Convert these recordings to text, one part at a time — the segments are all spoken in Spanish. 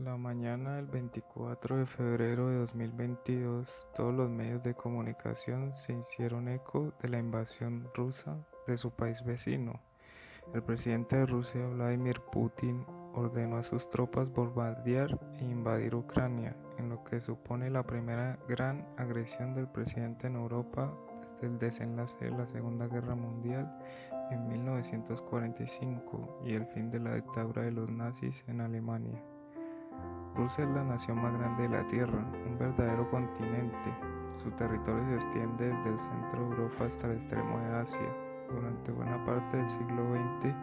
La mañana del 24 de febrero de 2022, todos los medios de comunicación se hicieron eco de la invasión rusa de su país vecino. El presidente de Rusia, Vladimir Putin, ordenó a sus tropas bombardear e invadir Ucrania, en lo que supone la primera gran agresión del presidente en Europa desde el desenlace de la Segunda Guerra Mundial en 1945 y el fin de la dictadura de los nazis en Alemania. Rusia es la nación más grande de la Tierra, un verdadero continente. Su territorio se extiende desde el centro de Europa hasta el extremo de Asia. Durante buena parte del siglo XX,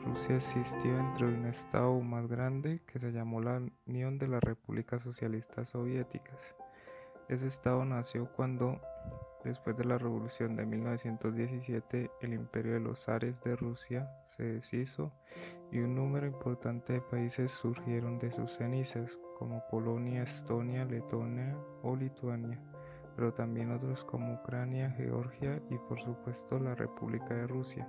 Rusia existió dentro de un estado aún más grande que se llamó la Unión de las Repúblicas Socialistas Soviéticas. Ese estado nació cuando, después de la Revolución de 1917, el imperio de los zares de Rusia se deshizo y un número importante de países surgieron de sus cenizas, como Polonia, Estonia, Letonia o Lituania, pero también otros como Ucrania, Georgia y por supuesto la República de Rusia.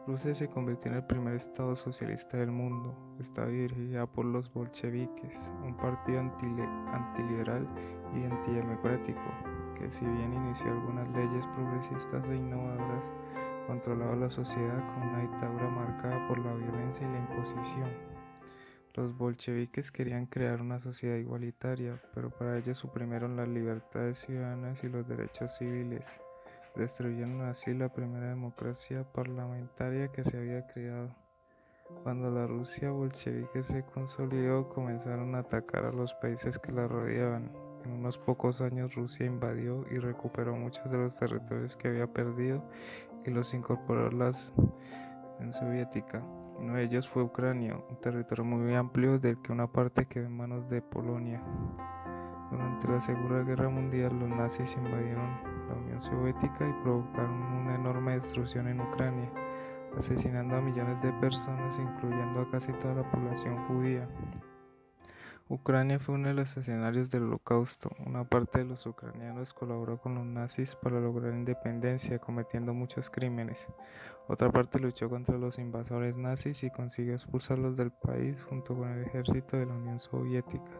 Rusia se convirtió en el primer estado socialista del mundo. Estaba dirigida por los bolcheviques, un partido antiliberal y antidemocrático, que si bien inició algunas leyes progresistas e innovadoras, controlaba la sociedad con una dictadura marcada por la violencia y la imposición. Los bolcheviques querían crear una sociedad igualitaria, pero para ello suprimieron las libertades ciudadanas y los derechos civiles. Destruyeron así la primera democracia parlamentaria que se había creado. Cuando la Rusia bolchevique se consolidó, comenzaron a atacar a los países que la rodeaban. En unos pocos años Rusia invadió y recuperó muchos de los territorios que había perdido y los incorporó a la Unión Soviética. Uno de ellos fue Ucrania, un territorio muy amplio del que una parte quedó en manos de Polonia. Durante la Segunda Guerra Mundial, los nazis invadieron la Unión Soviética y provocaron una enorme destrucción en Ucrania, asesinando a millones de personas, incluyendo a casi toda la población judía. Ucrania fue uno de los escenarios del Holocausto. Una parte de los ucranianos colaboró con los nazis para lograr independencia, cometiendo muchos crímenes. Otra parte luchó contra los invasores nazis y consiguió expulsarlos del país junto con el ejército de la Unión Soviética.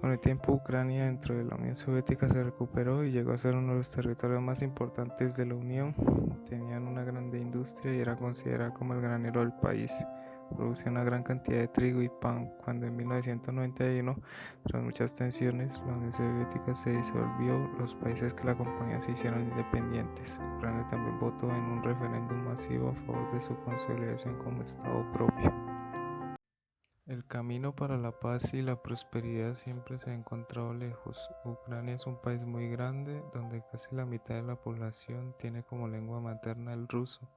Con el tiempo, Ucrania dentro de la Unión Soviética se recuperó y llegó a ser uno de los territorios más importantes de la Unión. Tenían una grande industria y era considerada como el granero del país. Producía una gran cantidad de trigo y pan. Cuando en 1991, tras muchas tensiones, la Unión Soviética se disolvió, los países que la componían se hicieron independientes. Ucrania también votó en un referéndum masivo a favor de su consolidación como Estado propio. El camino para la paz y la prosperidad siempre se ha encontrado lejos. Ucrania es un país muy grande donde casi la mitad de la población tiene como lengua materna el ruso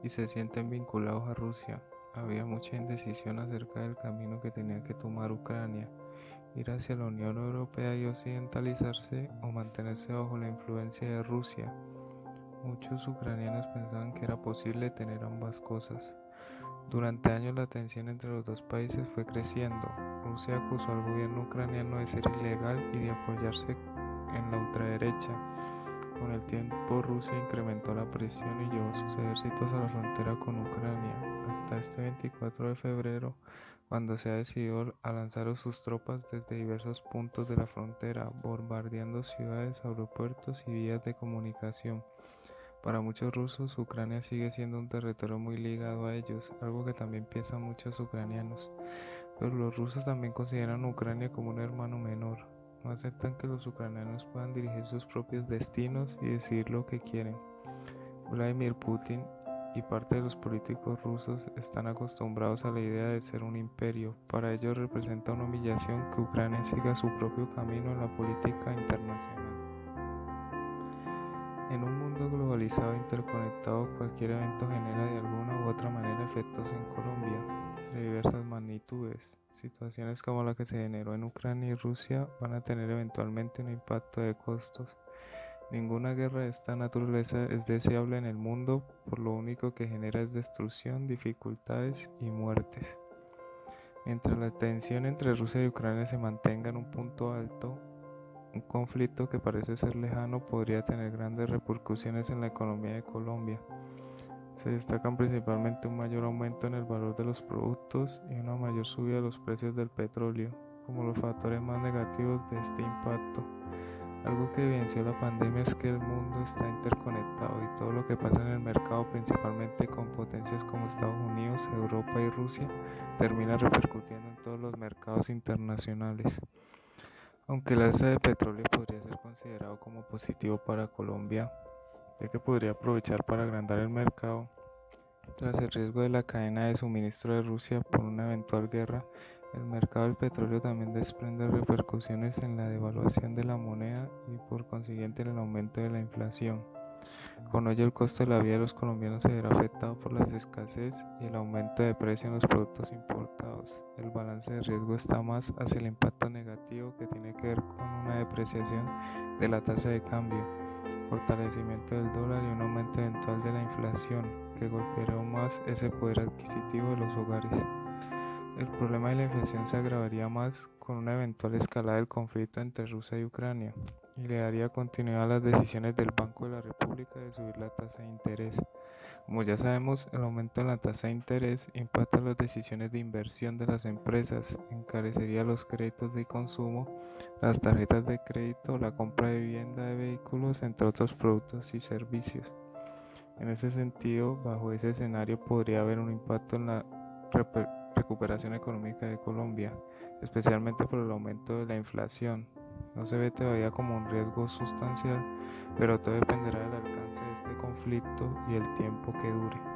y se sienten vinculados a Rusia. Había mucha indecisión acerca del camino que tenía que tomar Ucrania, ir hacia la Unión Europea y occidentalizarse o mantenerse bajo la influencia de Rusia. Muchos ucranianos pensaban que era posible tener ambas cosas. Durante años la tensión entre los dos países fue creciendo. Rusia acusó al gobierno ucraniano de ser ilegal y de apoyarse en la ultraderecha. Con el tiempo Rusia incrementó la presión y llevó sus ejércitos a la frontera con Ucrania, hasta este 24 de febrero, cuando se ha decidido a lanzar sus tropas desde diversos puntos de la frontera, bombardeando ciudades, aeropuertos y vías de comunicación. Para muchos rusos, Ucrania sigue siendo un territorio muy ligado a ellos, algo que también piensan muchos ucranianos. Pero los rusos también consideran a Ucrania como un hermano menor. No aceptan que los ucranianos puedan dirigir sus propios destinos y decidir lo que quieren. Vladimir Putin y parte de los políticos rusos están acostumbrados a la idea de ser un imperio. Para ellos representa una humillación que Ucrania siga su propio camino en la política internacional. En un mundo globalizado e interconectado, cualquier evento genera de alguna u otra manera efectos en Colombia, de diversas magnitudes. Situaciones como la que se generó en Ucrania y Rusia van a tener eventualmente un impacto de costos. Ninguna guerra de esta naturaleza es deseable en el mundo, por lo único que genera es destrucción, dificultades y muertes. Mientras la tensión entre Rusia y Ucrania se mantenga en un punto alto, un conflicto que parece ser lejano podría tener grandes repercusiones en la economía de Colombia. Se destacan principalmente un mayor aumento en el valor de los productos y una mayor subida de los precios del petróleo, como los factores más negativos de este impacto. Algo que evidenció la pandemia es que el mundo está interconectado y todo lo que pasa en el mercado, principalmente con potencias como Estados Unidos, Europa y Rusia, termina repercutiendo en todos los mercados internacionales. Aunque el alza de petróleo podría ser considerado como positivo para Colombia, ya que podría aprovechar para agrandar el mercado, tras el riesgo de la cadena de suministro de Rusia por una eventual guerra, el mercado del petróleo también desprende repercusiones en la devaluación de la moneda y por consiguiente en el aumento de la inflación. Con ello, el costo de la vida de los colombianos se verá afectado por la escasez y el aumento de precio en los productos importados. El balance de riesgo está más hacia el impacto negativo que tiene que ver con una depreciación de la tasa de cambio, fortalecimiento del dólar y un aumento eventual de la inflación, que golpeará aún más ese poder adquisitivo de los hogares. El problema de la inflación se agravaría más con una eventual escalada del conflicto entre Rusia y Ucrania, y le daría continuidad a las decisiones del Banco de la República de subir la tasa de interés. Como ya sabemos, el aumento en la tasa de interés impacta las decisiones de inversión de las empresas, encarecería los créditos de consumo, las tarjetas de crédito, la compra de vivienda, de vehículos, entre otros productos y servicios. En ese sentido, bajo ese escenario podría haber un impacto en la recuperación económica de Colombia, especialmente por el aumento de la inflación. No se ve todavía como un riesgo sustancial, pero todo dependerá del alcance de este conflicto y el tiempo que dure.